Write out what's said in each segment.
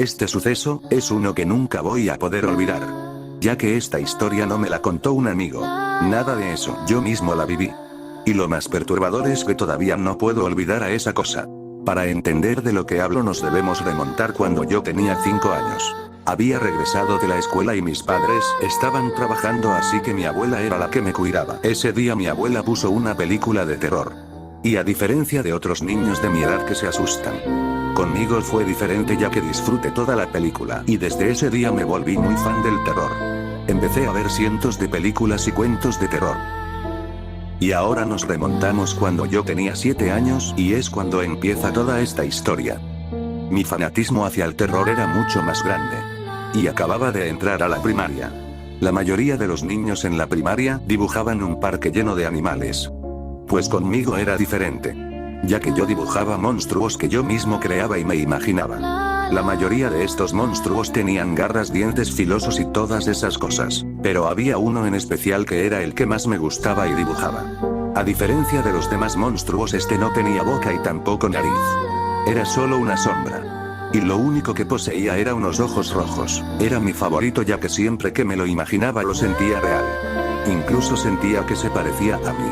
Este suceso es uno que nunca voy a poder olvidar, ya que esta historia no me la contó un amigo. Nada de eso, yo mismo la viví. Y lo más perturbador es que todavía no puedo olvidar a esa cosa. Para entender de lo que hablo nos debemos remontar cuando yo tenía 5 años. Había regresado de la escuela y mis padres estaban trabajando, así que mi abuela era la que me cuidaba. Ese día mi abuela puso una película de terror. Y a diferencia de otros niños de mi edad que se asustan, conmigo fue diferente, ya que disfruté toda la película y desde ese día me volví muy fan del terror. Empecé a ver cientos de películas y cuentos de terror. Y ahora nos remontamos cuando yo tenía 7 años y es cuando empieza toda esta historia. Mi fanatismo hacia el terror era mucho más grande. Y acababa de entrar a la primaria. La mayoría de los niños en la primaria dibujaban un parque lleno de animales. Pues conmigo era diferente, ya que yo dibujaba monstruos que yo mismo creaba y me imaginaba. La mayoría de estos monstruos tenían garras, dientes filosos y todas esas cosas, pero había uno en especial que era el que más me gustaba y dibujaba. A diferencia de los demás monstruos, este no tenía boca y tampoco nariz. Era solo una sombra. Y lo único que poseía era unos ojos rojos. Era mi favorito, ya que siempre que me lo imaginaba lo sentía real. Incluso sentía que se parecía a mí,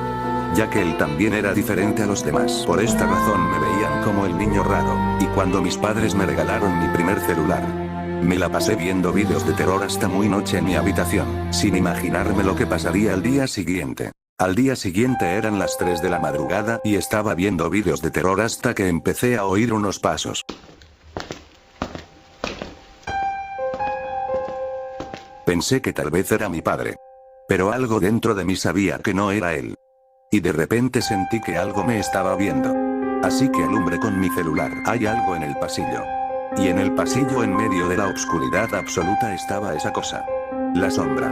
ya que él también era diferente a los demás. Por esta razón me veían como el niño raro, y cuando mis padres me regalaron mi primer celular, me la pasé viendo vídeos de terror hasta muy noche en mi habitación, sin imaginarme lo que pasaría al día siguiente. Al día siguiente eran las 3 de la madrugada y estaba viendo vídeos de terror hasta que empecé a oír unos pasos. Pensé que tal vez era mi padre, pero algo dentro de mí sabía que no era él. Y de repente sentí que algo me estaba viendo. Así que alumbré con mi celular. Hay algo en el pasillo. Y en el pasillo, en medio de la oscuridad absoluta, estaba esa cosa. La sombra.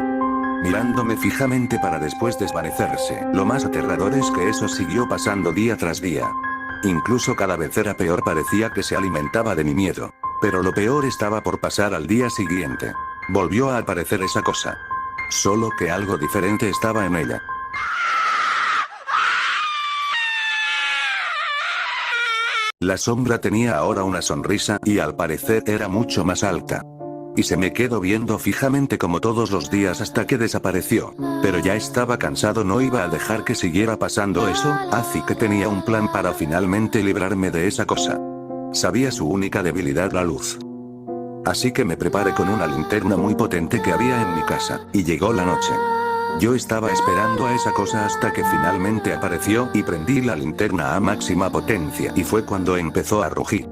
Mirándome fijamente para después desvanecerse. Lo más aterrador es que eso siguió pasando día tras día. Incluso cada vez era peor, parecía que se alimentaba de mi miedo. Pero lo peor estaba por pasar al día siguiente. Volvió a aparecer esa cosa. Solo que algo diferente estaba en ella. La sombra tenía ahora una sonrisa y al parecer era mucho más alta. Y se me quedó viendo fijamente como todos los días hasta que desapareció. Pero ya estaba cansado, no iba a dejar que siguiera pasando eso, así que tenía un plan para finalmente librarme de esa cosa. Sabía su única debilidad, la luz. Así que me preparé con una linterna muy potente que había en mi casa, y llegó la noche. Yo estaba esperando a esa cosa hasta que finalmente apareció y prendí la linterna a máxima potencia y fue cuando empezó a rugir.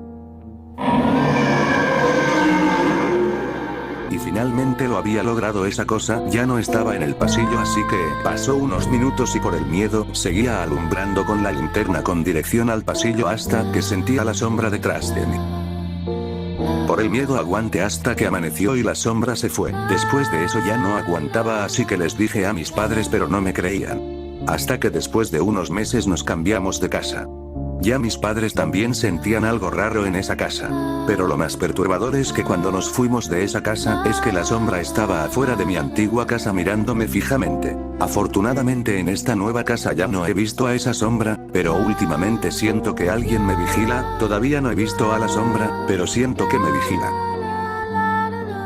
Y finalmente lo había logrado, esa cosa ya no estaba en el pasillo, así que pasó unos minutos y por el miedo seguía alumbrando con la linterna con dirección al pasillo hasta que sentía la sombra detrás de mí. Por el miedo aguanté hasta que amaneció y la sombra se fue. Después de eso ya no aguantaba, así que les dije a mis padres, pero no me creían. Hasta que después de unos meses nos cambiamos de casa. Ya mis padres también sentían algo raro en esa casa. Pero lo más perturbador es que cuando nos fuimos de esa casa, es que la sombra estaba afuera de mi antigua casa mirándome fijamente. Afortunadamente en esta nueva casa ya no he visto a esa sombra, pero últimamente siento que alguien me vigila. Todavía no he visto a la sombra, pero siento que me vigila.